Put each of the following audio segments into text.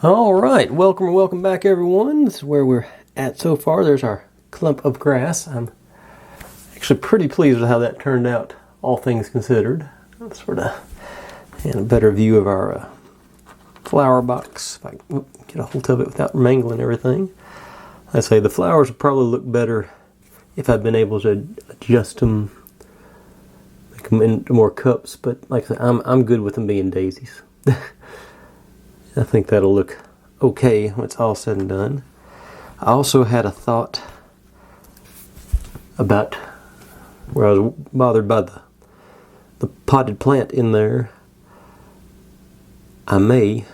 Alright, welcome back everyone. This is where we're at so far. There's our clump of grass. I'm actually pretty pleased with how that turned out, all things considered. Sort of and a better view of our flower box, if I can get a hold of it without mangling everything. I say the flowers would probably look better if I'd been able to adjust them, make them into more cups, but like I said, I'm good with them being daisies. I think that'll look okay when it's all said and done. I also had a thought about where I was bothered by the potted plant in there. I may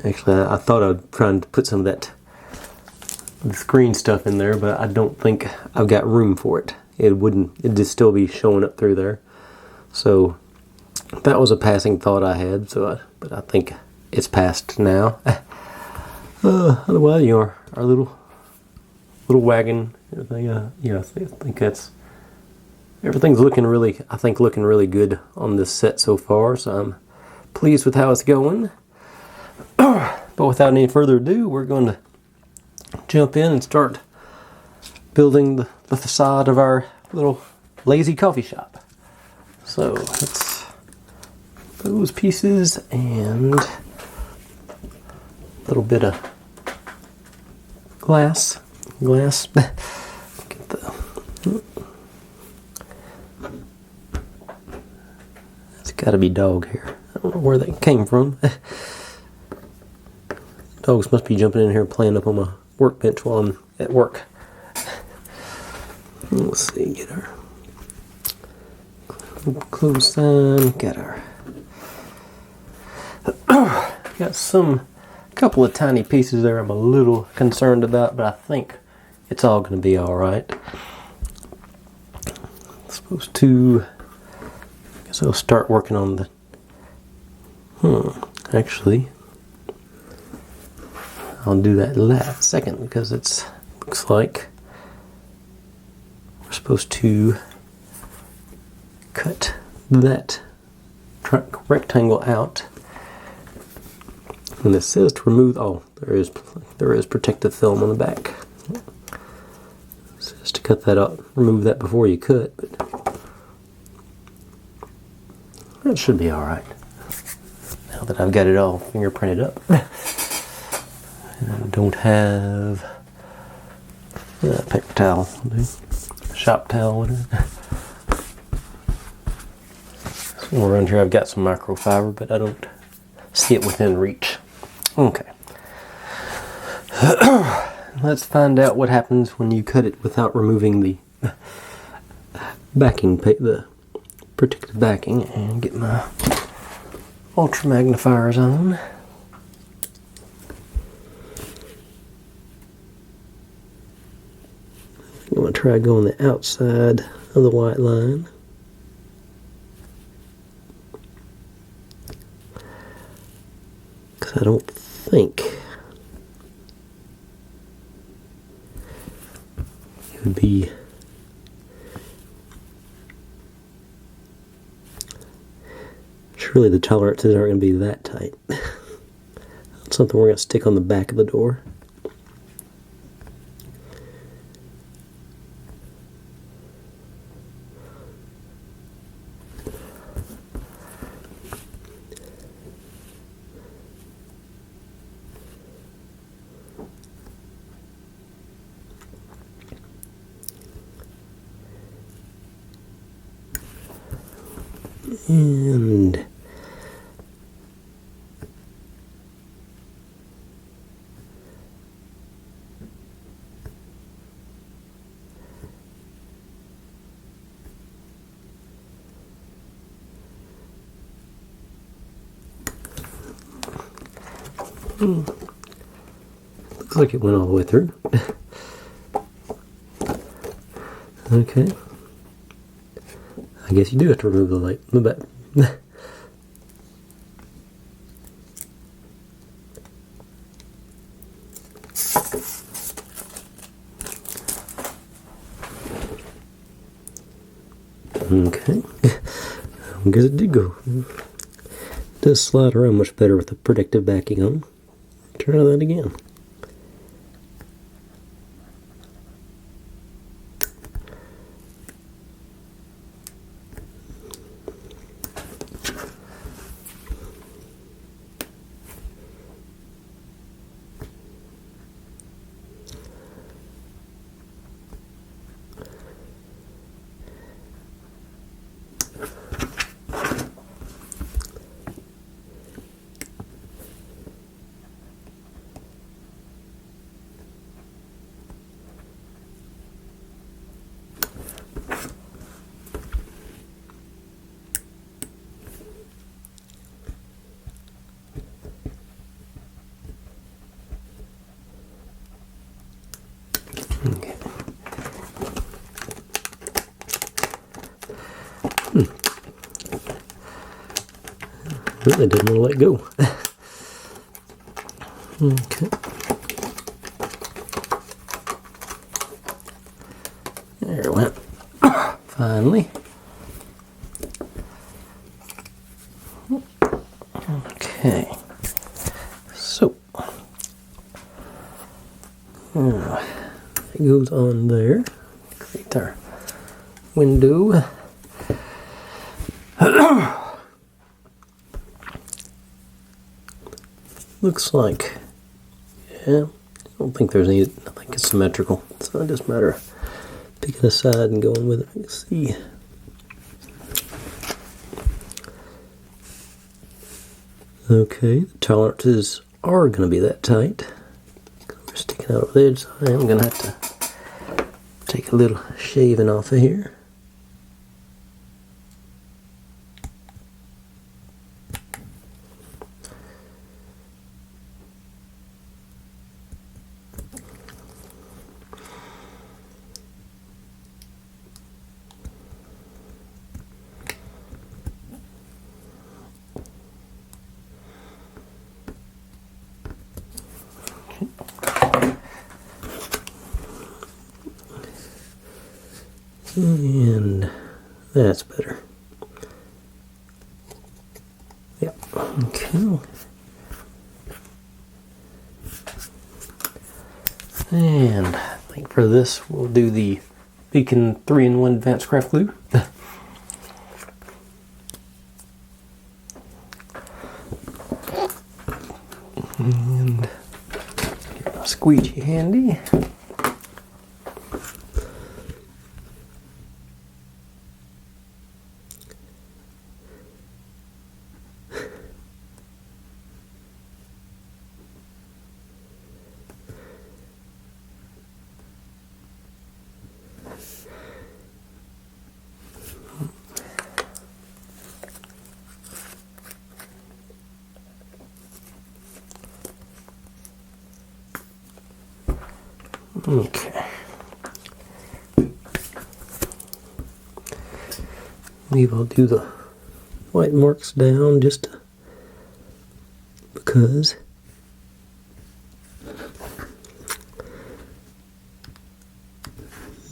actually I thought I'd try and put some of that green stuff in there, but I don't think I've got room for it. It'd just still be showing up through there. So that was a passing thought I had, but I think it's passed now. Otherwise, our little wagon, everything. I think everything's looking really good on this set so far. So I'm pleased with how it's going. But without any further ado, we're going to jump in and start building the facade of our little lazy coffee shop. So let's those pieces and a little bit of glass. Get that's got to be dog hair. I don't know where that came from. Dogs must be jumping in here playing up on my workbench while I'm at work. Let's see, get our close sign, got our got a couple of tiny pieces there I'm a little concerned about, but I think it's all going to be alright. I guess I'll start working on actually I'll do that last second because looks like we're supposed to cut that rectangle out. And it says to remove, there is protective film on the back. It says to cut that out, remove that before you cut, but that should be alright. Now that I've got it all fingerprinted up. And I don't have a paper towel, shop towel, whatever. Somewhere around here I've got some microfiber, but I don't see it within reach. Okay. Let's find out what happens when you cut it without removing the backing, the protective backing, and get my ultra magnifiers on. I'm going to try going the outside of the white line. Because I don't think it would be surely the tolerances aren't going to be that tight. That's something we're going to stick on the back of the door. And looks like it went all the way through. Okay. I guess you do have to remove the light in the back. Okay. I guess it did go. does slide around much better with the protective backing on. Try that again. Okay. Really didn't want to let go. Okay. There it went. Finally. Okay. So. It goes on there. Create our window. Looks like, yeah, I don't think there's any, I think it's symmetrical. So it's just a matter of picking a side and going with it. Let's see. Okay, the tolerances are going to be that tight. We're sticking out over the edge, so I am going to have to take a little shaving off of here. And that's better. Yep. Okay. And I think for this we'll do the Beacon 3-in-1 Advanced Craft Glue. And get my squeegee handy. Okay. Maybe I'll do the white marks down just because.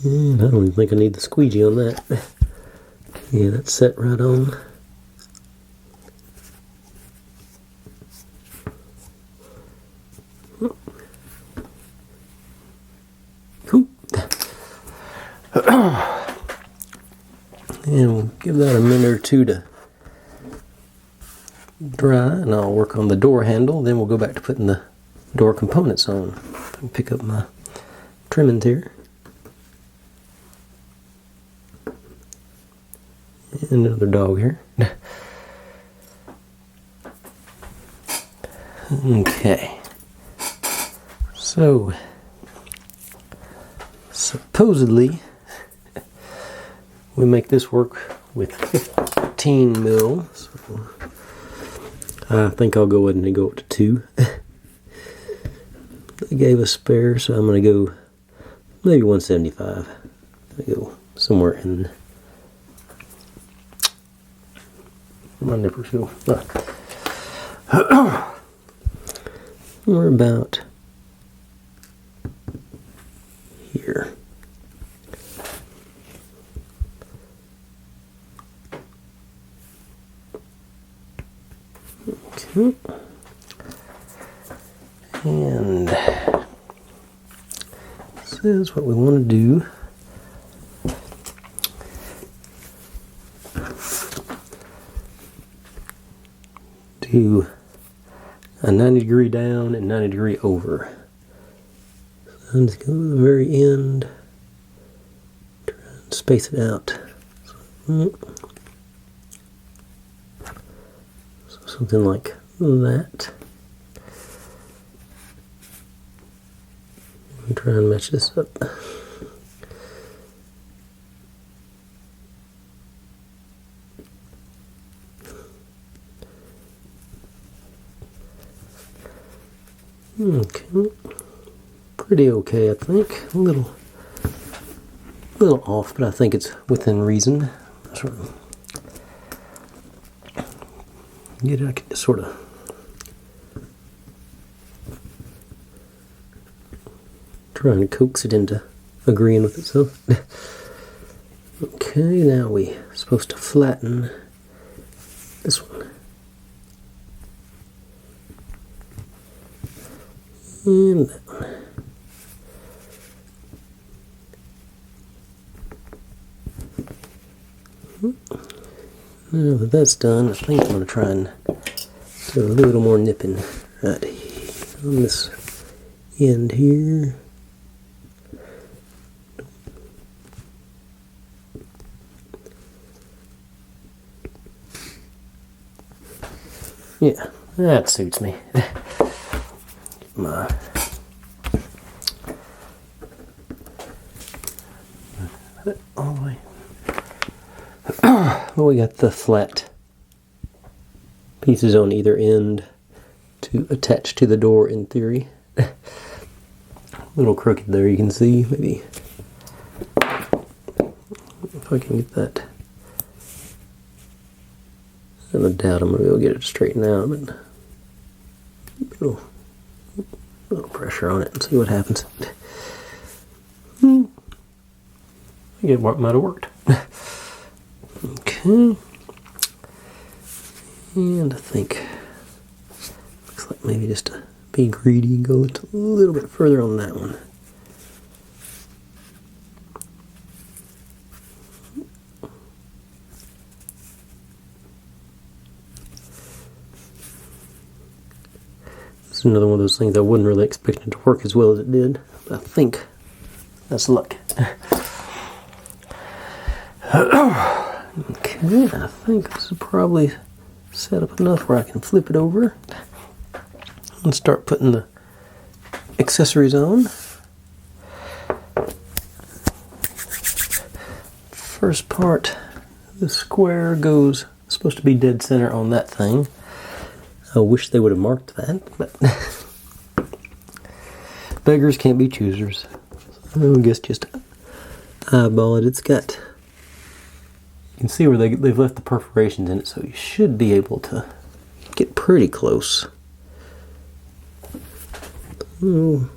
And I don't even think I need the squeegee on that. Yeah, that's set right on. Cool. And we'll give that a minute or two to dry, and I'll work on the door handle. Then we'll go back to putting the door components on. I'll pick up my trimmings here. And another dog here. Okay. So, supposedly, we make this work with 15 mil. So I think I'll go ahead and go up to 2. They gave us spare, so I'm going to go maybe 175. I go somewhere in my nippers go. We're about here. Okay. And this is what we want to do. Do a 90-degree down and 90-degree over. So I'm just going to the very end, try and space it out. So something like that. I'll try and match this up. Okay, pretty okay, I think. A little off, but I think it's within reason. Sort of get it. I can just sort of try and coax it into agreeing with itself. Okay, now we're supposed to flatten this one. And that one. Now that that's done, I think I'm going to try and do a little more nipping right on this end here. Yeah, that suits me. My all the way. Well, we got the flat pieces on either end to attach to the door in theory. A little crooked there, you can see. Maybe if I can get that. I have a doubt I'm going to be able to get it straightened out, but a little pressure on it and see what happens. I think it might have worked. Okay. And I think looks like maybe just to be greedy and go a little bit further on that one. This is another one of those things I wasn't really expecting to work as well as it did. But I think that's luck. Okay, I think this is probably set up enough where I can flip it over and start putting the accessories on. First part, the square goes supposed to be dead center on that thing. I wish they would have marked that, but beggars can't be choosers. So I guess just eyeball it. It's got, you can see where they've left the perforations in it, so you should be able to get pretty close. Oh.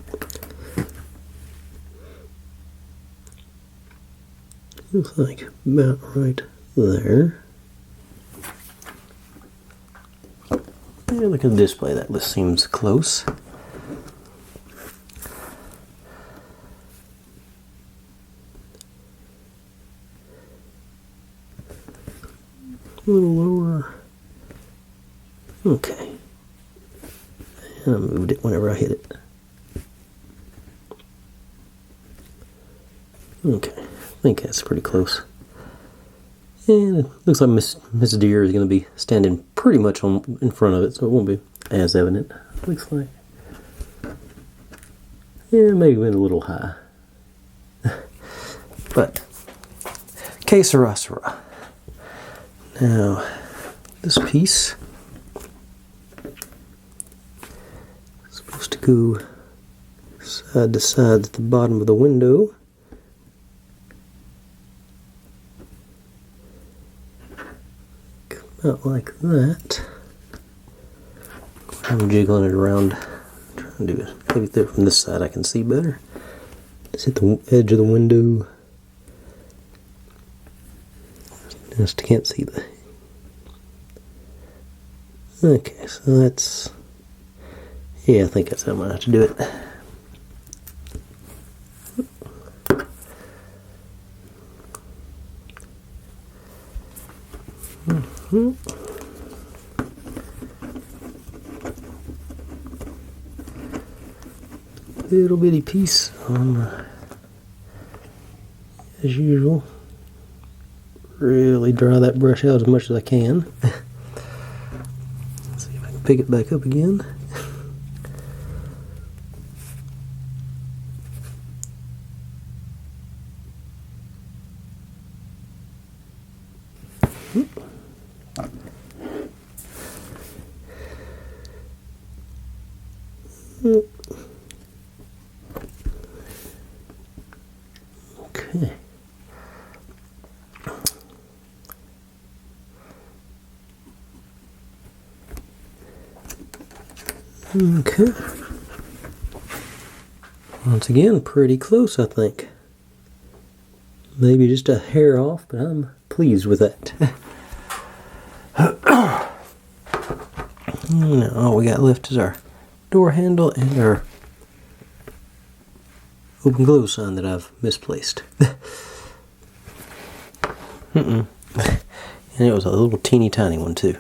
Looks like about right there. Yeah, look at the display, that list seems close. A little lower. Okay. And I moved it whenever I hit it. Okay, I think that's pretty close. And it looks like Miss Deer is going to be standing pretty much in front of it, so it won't be as evident. Looks like. Yeah, maybe went a little high. But, que sera, sera. Now, this piece is supposed to go side to side at the bottom of the window. About like that. I'm jiggling it around, trying to do it. Maybe there from this side I can see better. Just hit the edge of the window. Just can't see the Okay, so that's... Yeah, I think that's how I'm going to have to do it. Little bitty piece as usual. Really dry that brush out as much as I can. See if I can pick it back up again. Okay. Okay. Once again, pretty close, I think. Maybe just a hair off, but I'm pleased with that. Now, all we got left is our door handle and our open close sign that I've misplaced. And it was a little teeny tiny one too.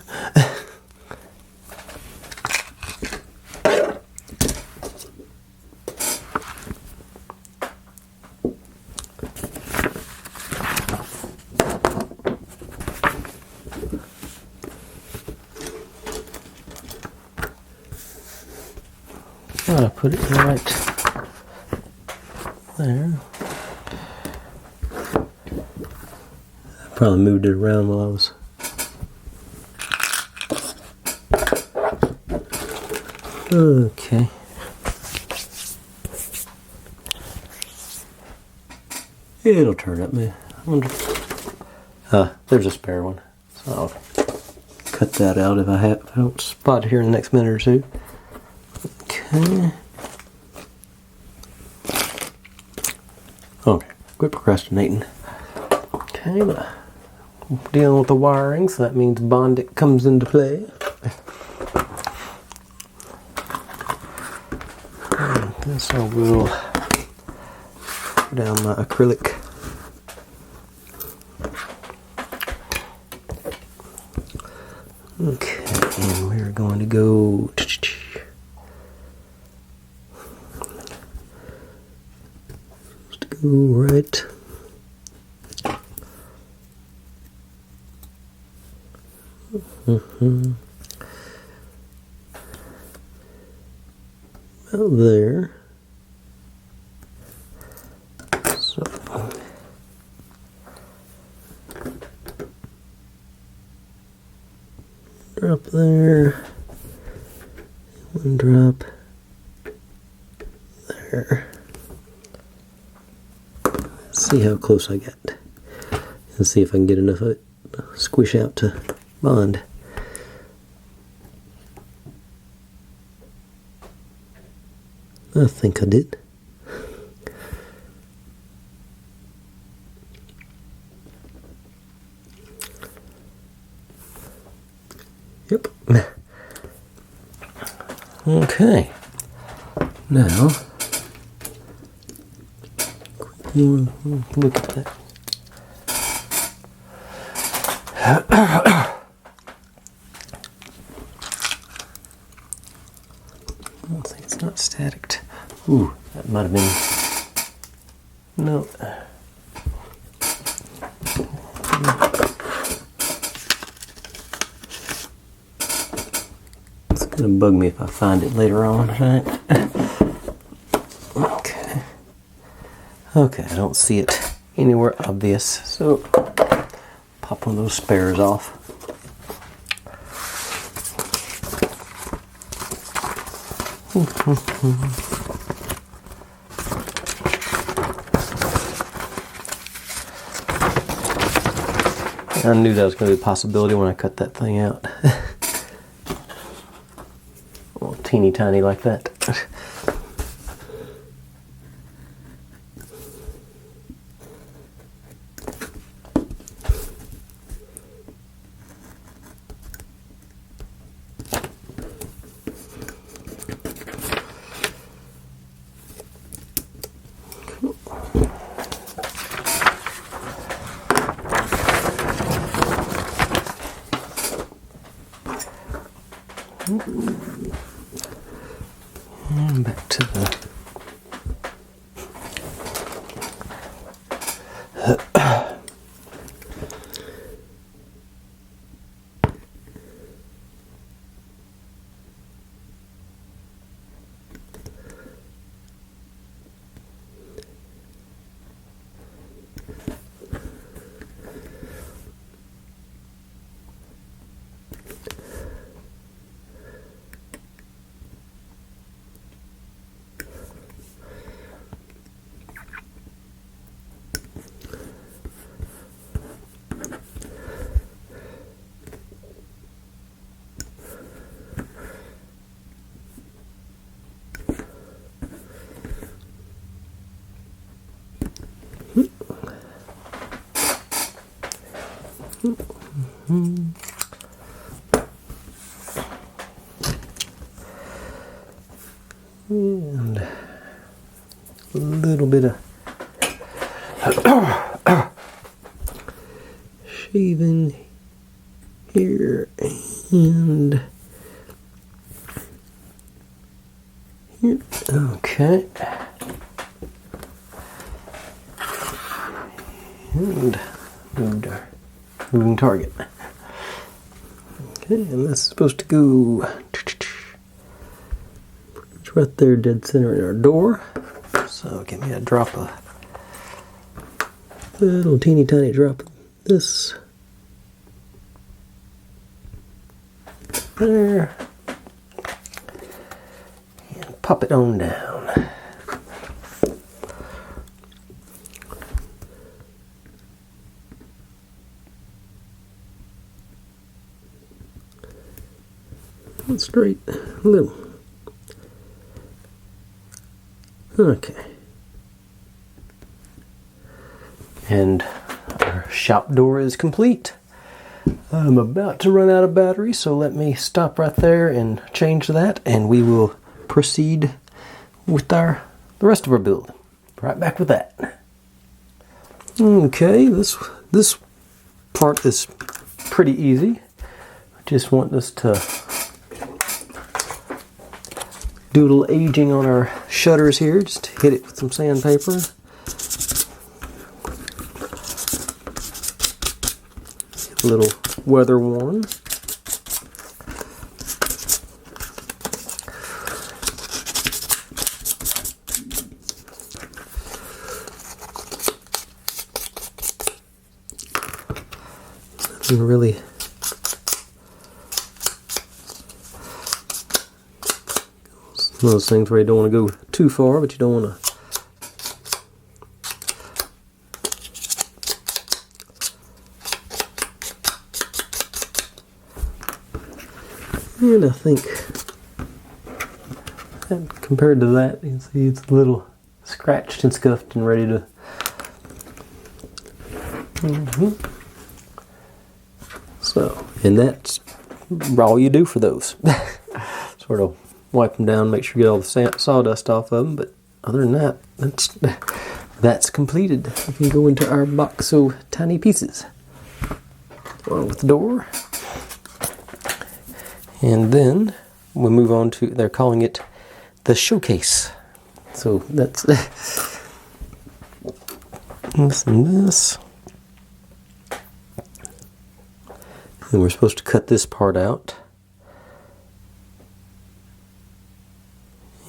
I put it right there. I probably moved it around while I was... Okay. It'll turn up, man. I wonder... there's a spare one. So I'll cut that out if I don't spot it here in the next minute or two. Okay. Okay, quit procrastinating. Okay, but I'm dealing with the wiring, so that means Bondit comes into play. And this I will put down my acrylic. Okay, and we're going to go... Right. About there. So drop there. One drop there. See how close I get, and see if I can get enough of it to squish out to bond. I think I did. Yep. Okay. Now, look at that. I don't think it's not static. Ooh, that might have been... No. It's gonna bug me if I find it later on, right? Okay. Okay, I don't see it anywhere obvious, so pop one of those spares off. I knew that was going to be a possibility when I cut that thing out. Well, teeny tiny like that. And back to the and a little bit of shaving here and here. Okay. And moving target. Okay, and that's supposed to go it's right there, dead center in our door. So give me a drop of little teeny tiny drop of this there, and pop it on down. Straight, little. Okay. And our shop door is complete. I'm about to run out of battery, so let me stop right there and change that, and we will proceed with the rest of our build. Right back with that. Okay, this part is pretty easy. I just want this to do a little aging on our shutters here. Just hit it with some sandpaper. A little weather worn. Nothing really one of those things where you don't want to go too far, but you don't want to. And I think that compared to that, you can see it's a little scratched and scuffed and ready to. So, and that's all you do for those. Sort of wipe them down, make sure you get all the sawdust off of them, but other than that, that's completed. We can go into our box of tiny pieces. Along with the door. And then we move on to, they're calling it the showcase. So that's this and this. And we're supposed to cut this part out.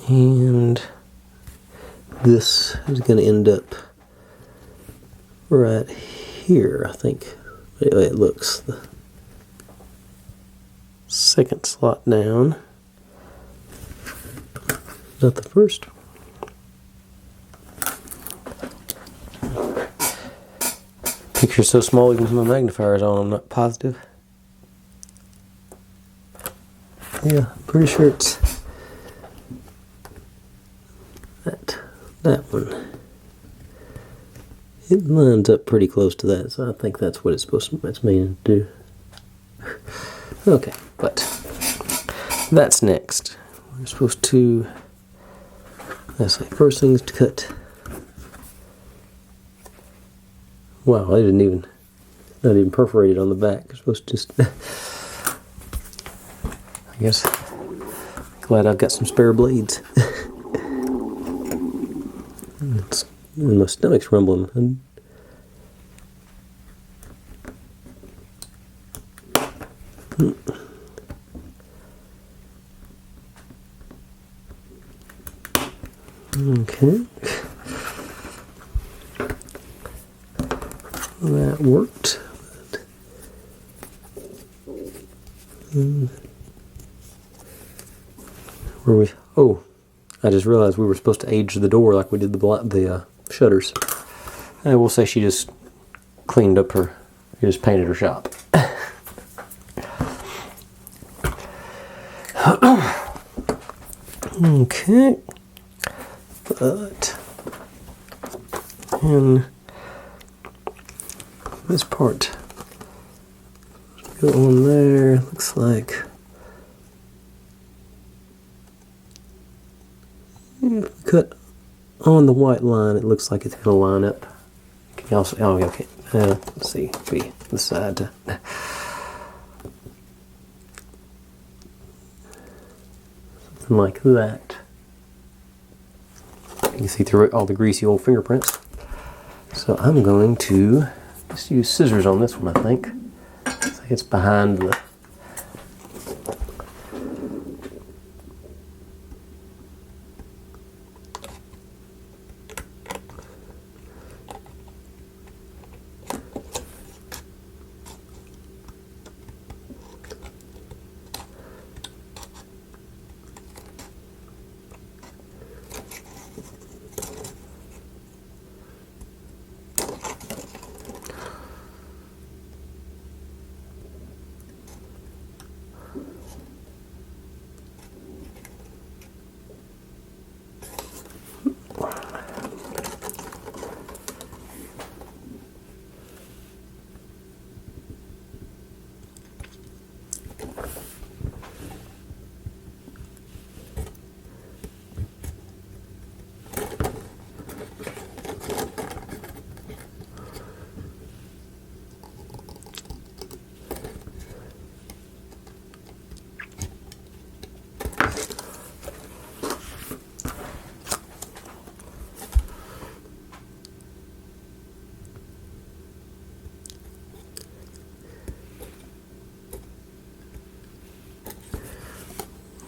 And this is going to end up right here, I think. It looks the second slot down, not the first. Picture's so small even with my magnifiers on, I'm not positive. Yeah, pretty sure it's that one. It lines up pretty close to that, so I think that's what it's meaning to do. Okay, but that's next. We're supposed to, let's say, first thing is to cut. Wow, I didn't even, not even perforated on the back. It's supposed to just, I guess, Glad I've got some spare blades. My stomach's rumbling. Okay. That worked. Where we? Oh, I just realized we were supposed to age the door like we did the shutters. I will say she just cleaned up she just painted her shop. Okay, but in this part, go on there. Looks like cut on the white line. It looks like it's going to line up. Can you also? Oh, okay. Let's see. Be the side. Something like that. You can see through all the greasy old fingerprints. So I'm going to just use scissors on this one, I think. It's behind the...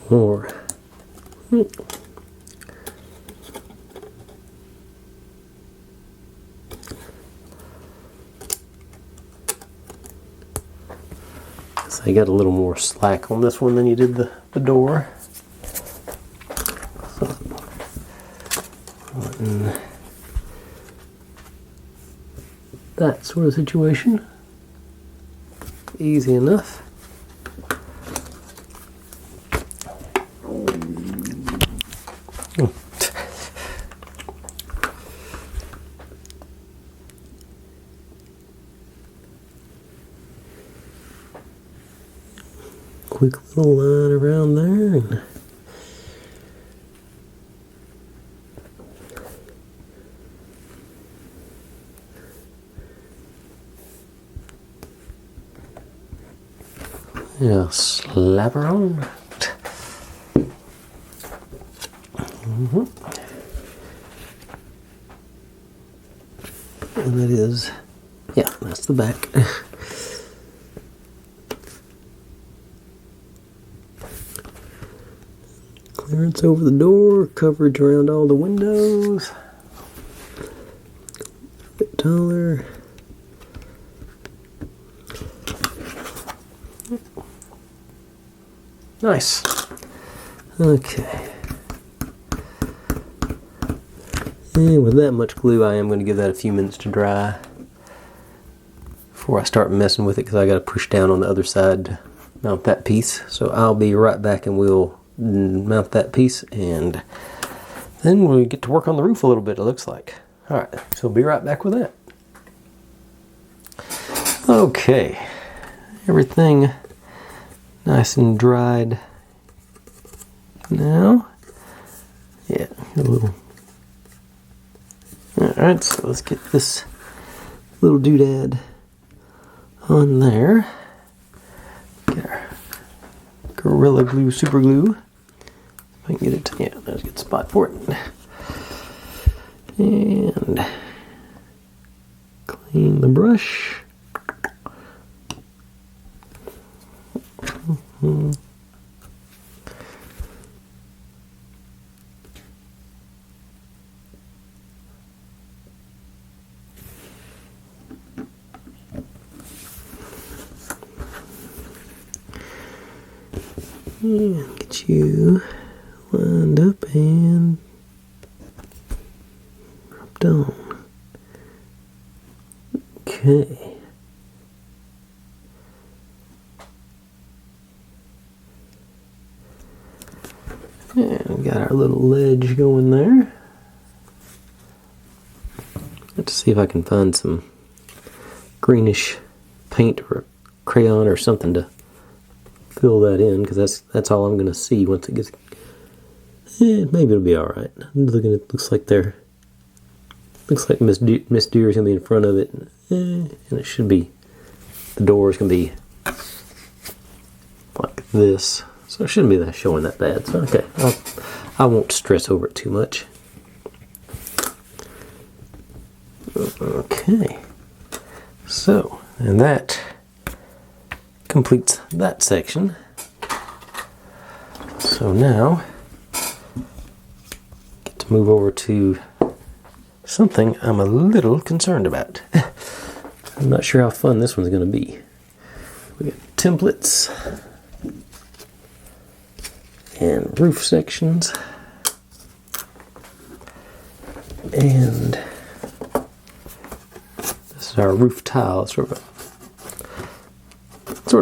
More. So you got a little more slack on this one than you did the door. That sort of situation. Easy enough. Quick little line around there. And yeah, slap her on. And that is, yeah, that's the back. Clearance over the door, coverage around all the windows. A bit taller. Nice. Okay. And with that much glue, I am going to give that a few minutes to dry before I start messing with it, because I got to push down on the other side to mount that piece. So I'll be right back and we'll mount that piece, and then we'll get to work on the roof a little bit, it looks like. Alright, so be right back with that. Okay, everything nice and dried now. Yeah, a little. Alright, so let's get this little doodad on there. Get our Gorilla Glue super glue. I can get it. Yeah, there's a good spot for it. And clean the brush. And get you lined up and dropped on. Okay. And we got our little ledge going there. Let's see if I can find some greenish paint or crayon or something to fill that in, because that's all I'm going to see once it gets. Maybe it'll be all right. Looking, it looks like Miss Deer is going to be in front of it, and it should be. The door is going to be like this, so it shouldn't be showing that bad. So okay, I won't stress over it too much. Okay, so and that completes that section. So now get to move over to something I'm a little concerned about. I'm not sure how fun this one's going to be. We got templates and roof sections, and this is our roof tile. It's sort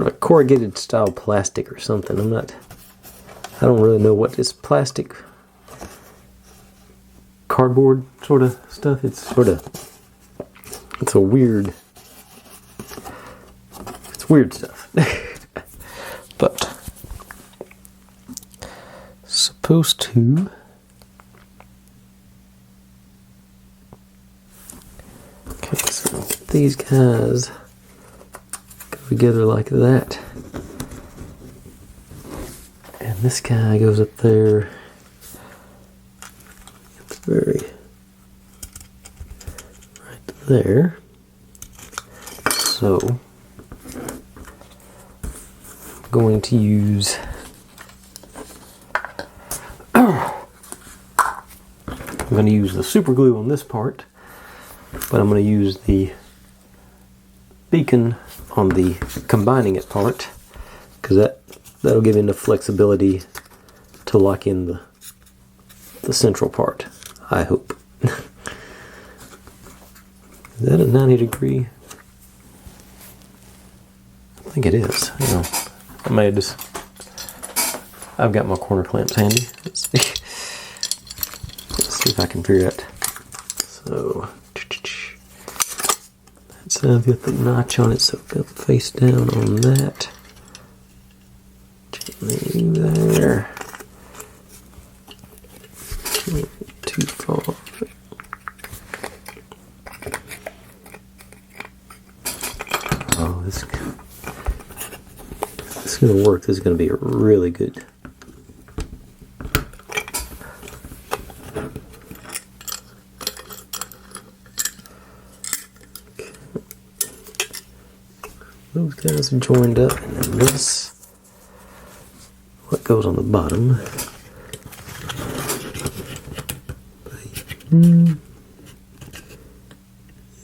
of a corrugated style plastic or something. I don't really know what this plastic cardboard sort of stuff. It's a weird, it's weird stuff. But supposed to okay, so these guys go together like that. And this guy goes up there. It's very right there. So I'm going to use the super glue on this part, but I'm going to use the beacon on the combining it part, because that'll give enough flexibility to lock in the central part, I hope. Is that a 90-degree? I think it is. I may have just. I've got my corner clamps handy. Let's see if I can figure it out. So that's got the notch on it, so go face down on that. Gently there. Too far. Oh, this is going to work. This is going to be really good. Those guys are joined up, and then this, what goes on the bottom.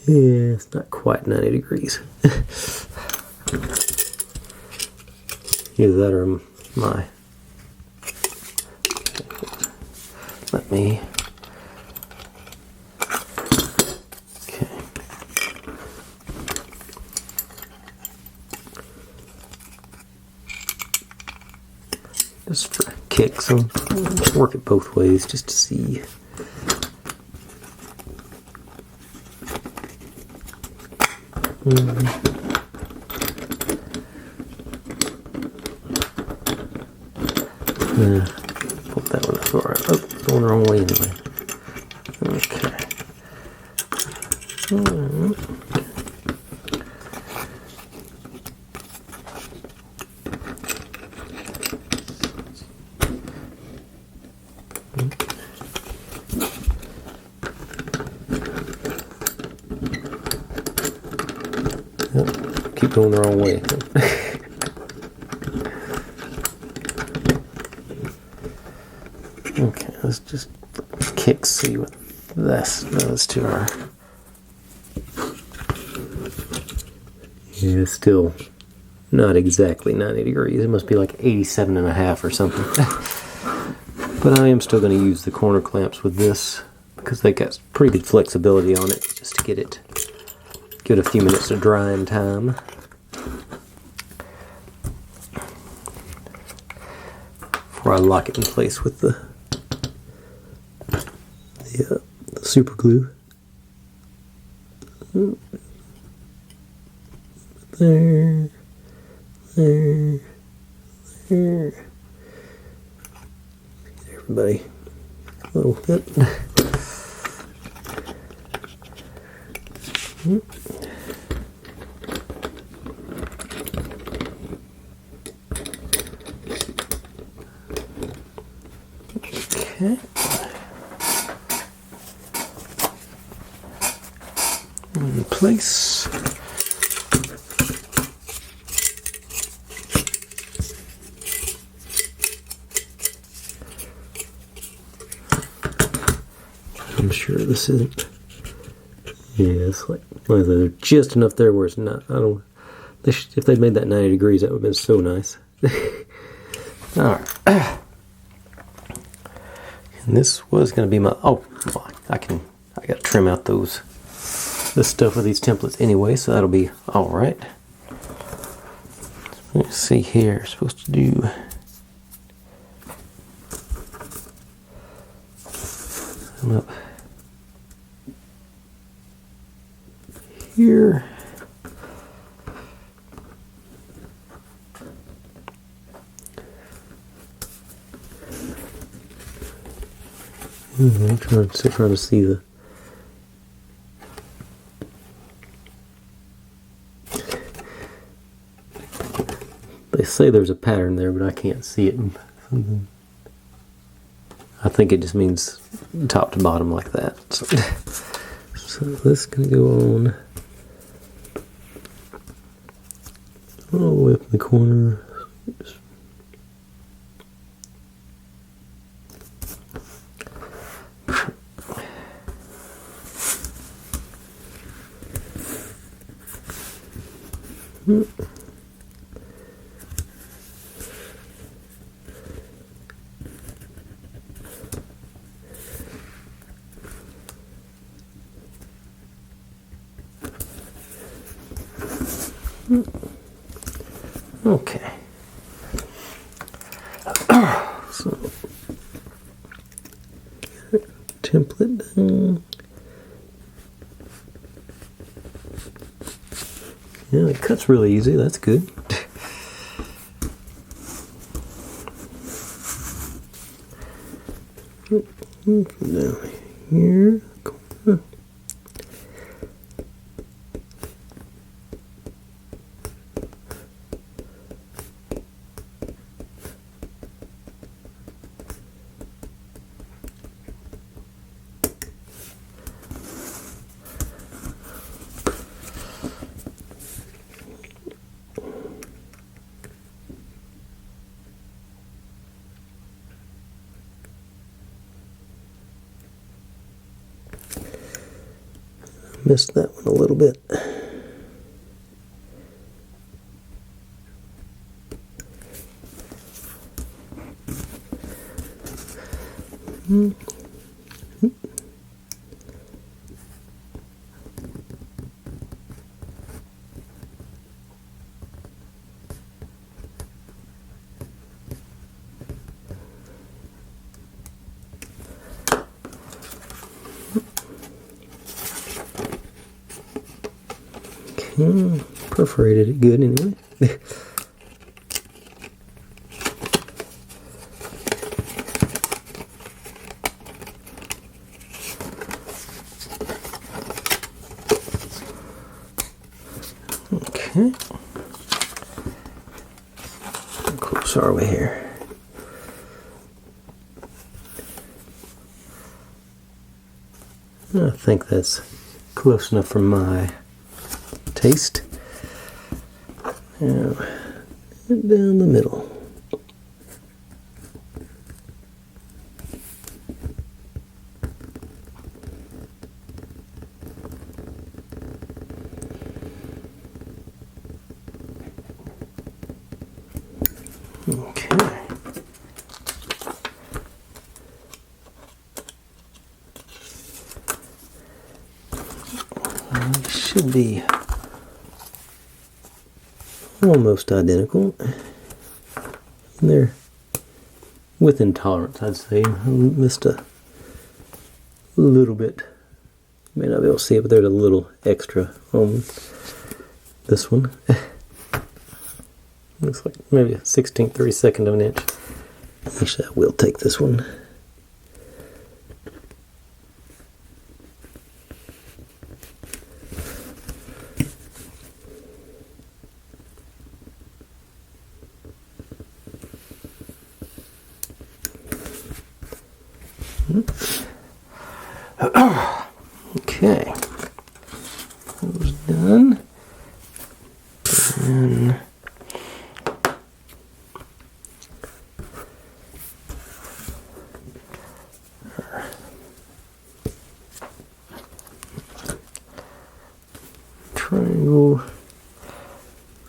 Yeah, it's not quite 90 degrees. Either that or my. Let me. Okay. Just for kicks, I'll work it both ways just to see. Put that one up. Alright. Oh, going the wrong way anyway. Okay. going the wrong way. Okay, let's just kick, see what this does to our... Yeah, it's still not exactly 90 degrees. It must be like 87.5 or something. But I am still going to use the corner clamps with this because they got pretty good flexibility on it, just to get it, give it a few minutes of drying time. Before I lock it in place with the super glue. There. Everybody, a little bit. Okay. In place. I'm sure this isn't. Yeah, it's like there's just enough there where it's not. I don't. If they'd made that 90 degrees, that would have been so nice. All right. And this was going to be my. Oh, well, I got to trim out this stuff with these templates anyway, so that'll be all right. Let's see here. We're supposed to do. I'm up here. I'm trying to see the. They say there's a pattern there, but I can't see it. I think it just means top to bottom like that. So this is going to go on all the way up in the corner. Okay. So template down. Yeah, it cuts really easy. That's good. Down here. Corner. Missed that one a little bit. Perforated it good anyway. Okay. How close are we here? I think that's close enough for my taste. Now, down the middle. Okay. Should be almost identical. And they're within tolerance, I'd say. I missed a little bit. You may not be able to see it, but there's a little extra on this one. Looks like maybe a 16th, 32nd of an inch. Actually, I will take this one. Okay, that was done. And triangle.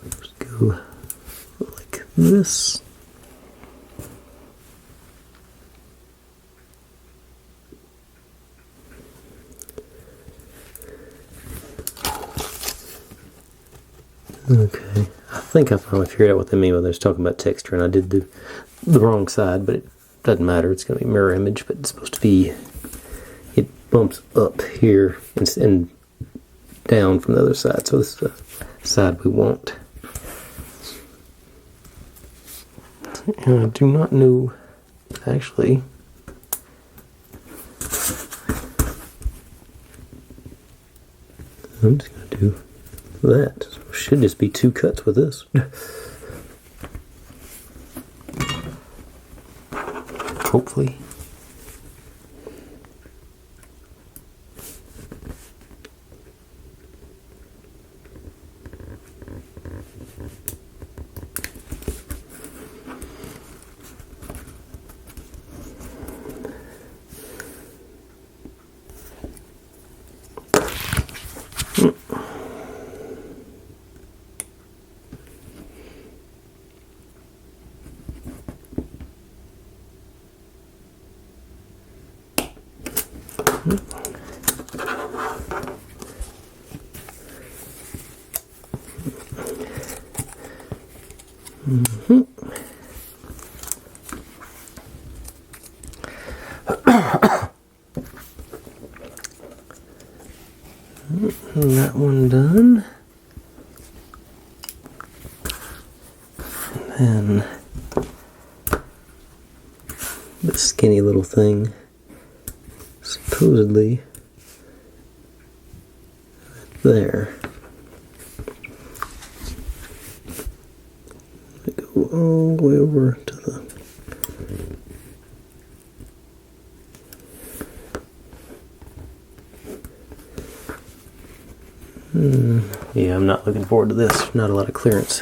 Just go like this. Okay, I think I finally figured out what they mean when they're talking about texture, and I did do the wrong side, but it doesn't matter. It's going to be mirror image, but it's supposed to be, it bumps up here and down from the other side, so this is the side we want. And I do not know, actually, I'm just going to do that. So it should just be 2 cuts with this. Hopefully. That one done. And then this skinny little thing, supposedly right there. I go all the way over to the yeah, I'm not looking forward to this. Not a lot of clearance.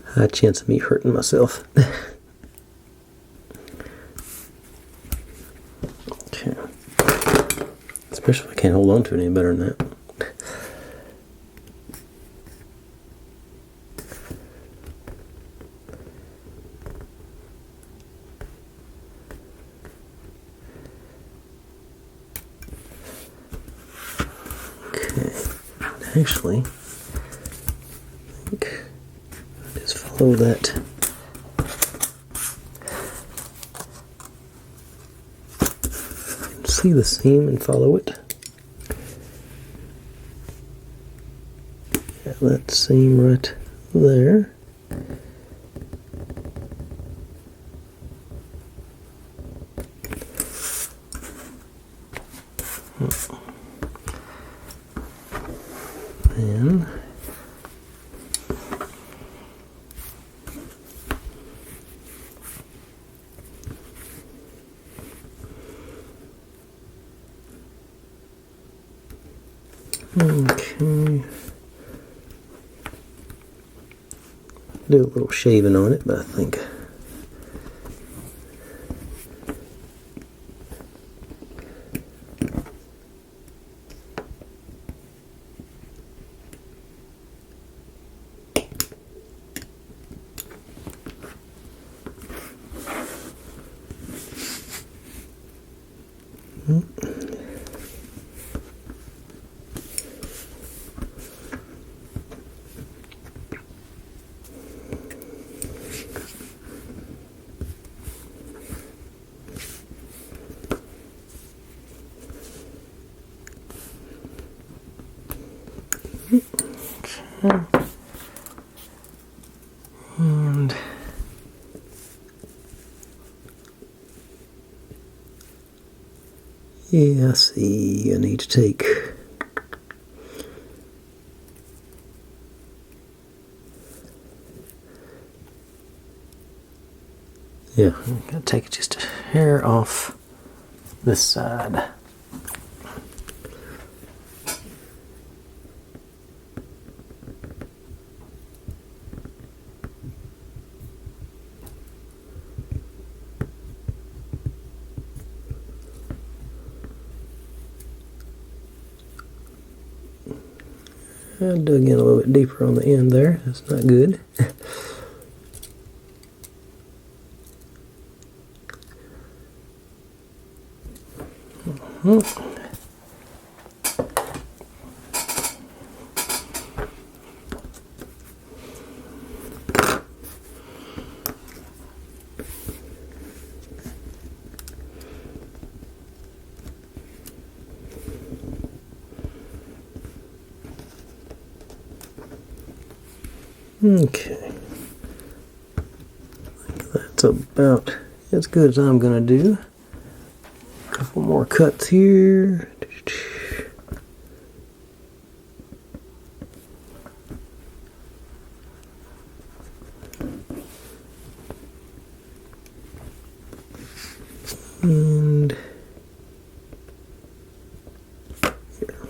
High chance of me hurting myself. Okay. Especially if I can't hold on to it any better than that. Actually, I think I just follow that. See the seam and follow it. Got that seam right there. And okay. do a little shaving on it, but I think and yeah, I see. I need to take I'm gonna take just a hair off this side. I dug in a little bit deeper on the end there. That's not good. Okay, I think that's about as good as I'm gonna do. A couple more cuts here. And here.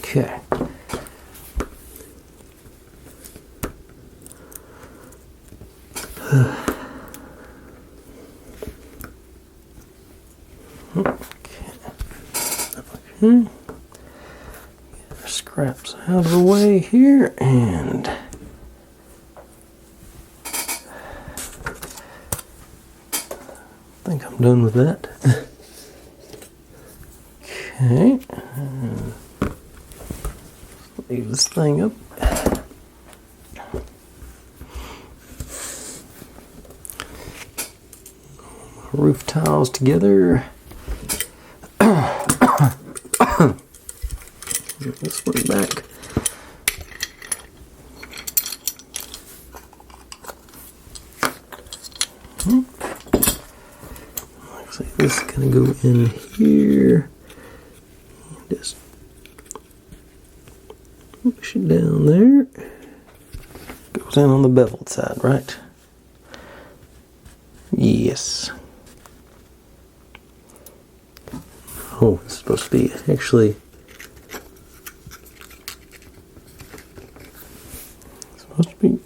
Okay. Get our scraps out of the way here, and I think I'm done with that. Okay, leave this thing up. Roof tiles together. This one back. Looks like this is going to go in here. Just push it down there. Goes in on the beveled side, right? Yes. Oh, it's supposed to be actually. Supposed to be.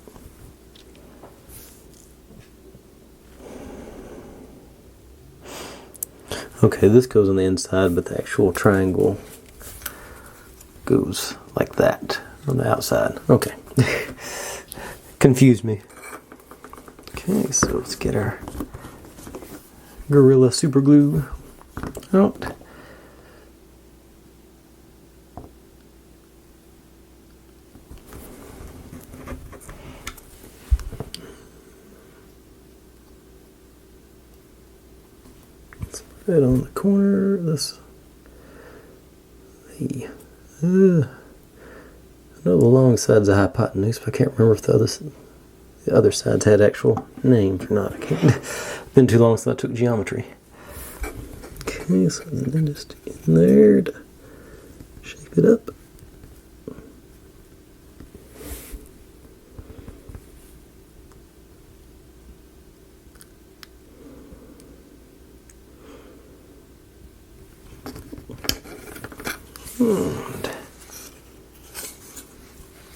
Okay, this goes on the inside, but the actual triangle goes like that on the outside. Okay. Confused me. Okay, so let's get our Gorilla Super Glue out. Right on the corner. This, I know the long side's a hypotenuse, but I can't remember if the other sides had actual names or not. I can't. Been too long since I took geometry. Okay, so then just in there to shape it up.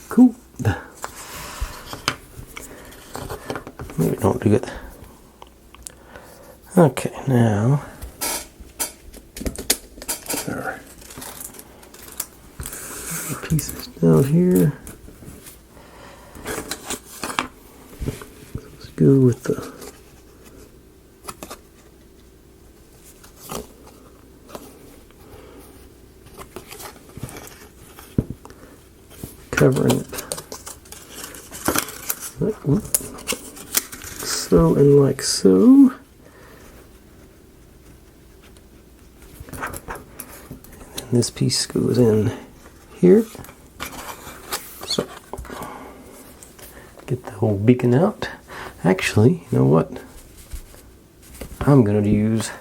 Cool. pretty good. Okay, now our pieces down here. Let's go with the covering it like so and like so. And this piece goes in here. So get the whole beacon out. Actually, you know what? I'm going to use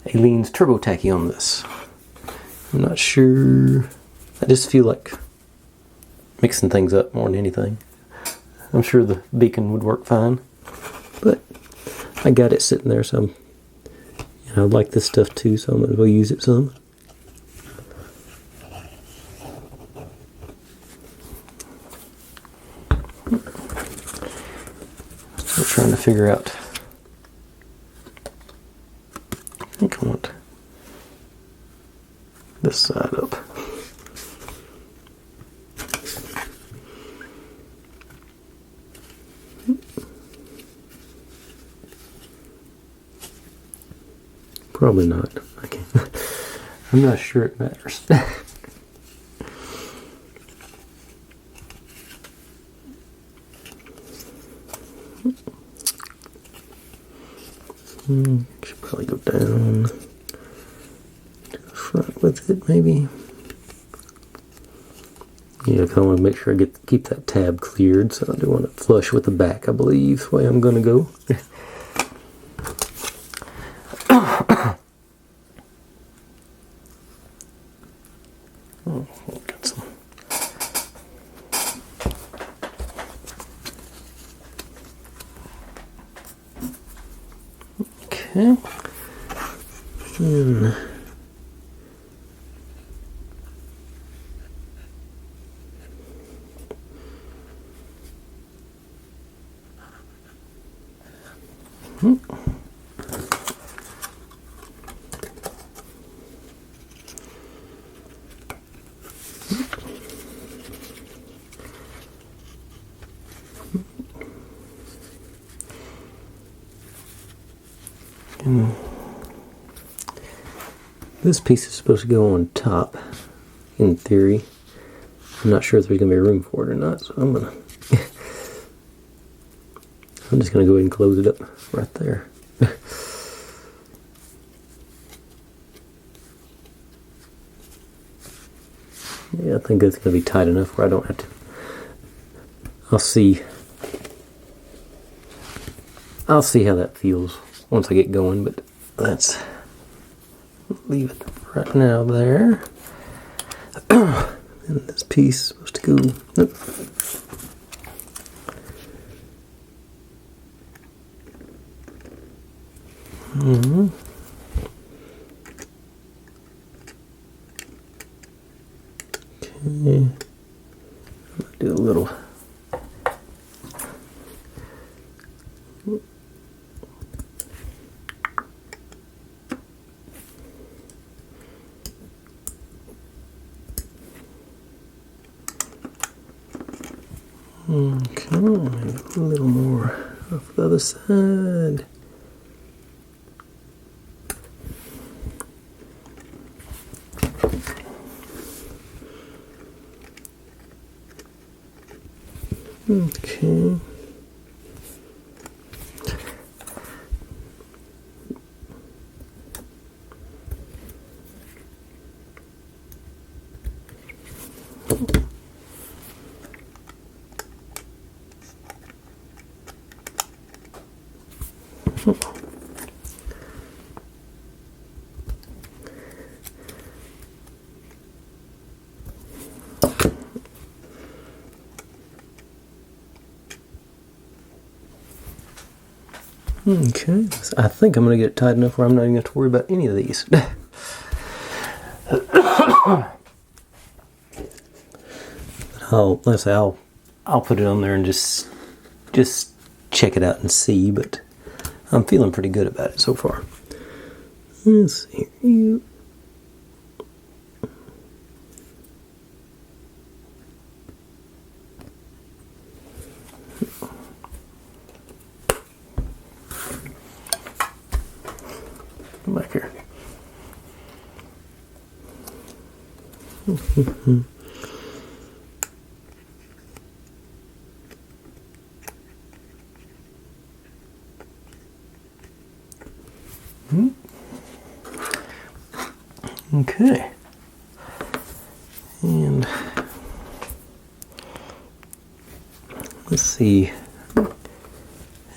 Aleene's Turbo Tacky on this. I'm not sure. I just feel like mixing things up more than anything. I'm sure the beacon would work fine, but I got it sitting there, so I like this stuff too, so I might as well use it some. Still trying to figure out. I think I want this side up. Probably not. Okay. I'm not sure it matters. Should probably go down to the front with it, maybe. Yeah, I kind of want to make sure I keep that tab cleared, so I do want it flush with the back, I believe, is the way I'm going to go. Oh, got some. Okay. This piece is supposed to go on top, in theory. I'm not sure if there's going to be room for it or not, so I'm just going to go ahead and close it up right there. Yeah, I think that's going to be tight enough where I don't have to. I'll see how that feels once I get going, but let's leave it right now there. And this piece is supposed to go. Nope. Okay. Do a little. Okay, a little more off the other side. Okay. Okay, I think I'm going to get it tight enough where I'm not even going to worry about any of these. I'll put it on there and just check it out and see, but I'm feeling pretty good about it so far. Let's see. Come back here. Okay. And let's see how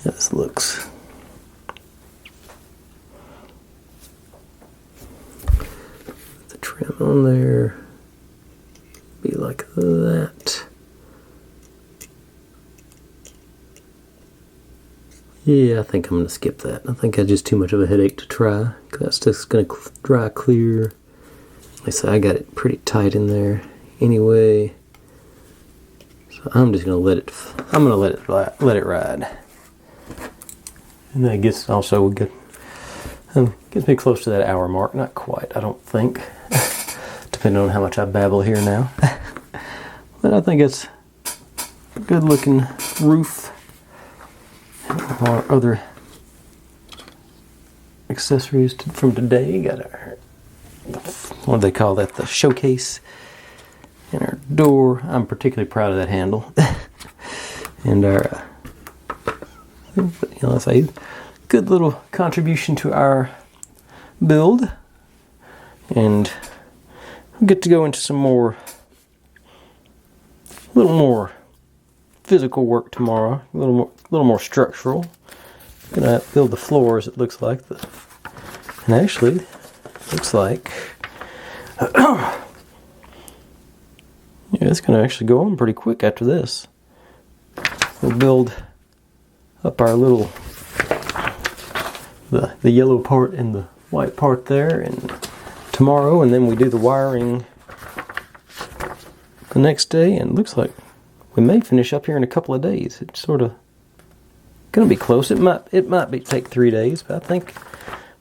this looks. The trim on there be like that. Yeah, I think I'm going to skip that. I think that's just too much of a headache to try. That's just going to dry clear. Like I said, I got it pretty tight in there anyway. So I'm just going to let it ride. And that gets also good. Gets me close to that hour mark. Not quite, I don't think. Depending on how much I babble here now. But I think it's a good looking roof. Our other accessories from today. Got our, what do they call that? The showcase. And our door. I'm particularly proud of that handle. And our, let's say, good little contribution to our build. And we'll get to go into some more, a little more physical work tomorrow. A little more structural. Gonna build the floors. It looks like and actually looks like yeah, it's gonna actually go on pretty quick after this. We'll build up our little the yellow part and the white part there, and tomorrow, and then we do the wiring the next day, and it looks like we may finish up here in a couple of days. It's sort of gonna be close. It might take 3 days, but I think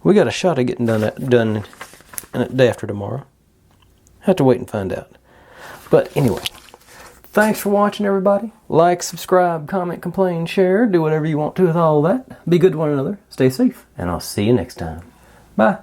we got a shot at getting done the day after tomorrow. Have to wait and find out. But anyway, thanks for watching, everybody. Like, subscribe, comment, complain, share, do whatever you want to with all that. Be good to one another. Stay safe, and I'll see you next time. Bye.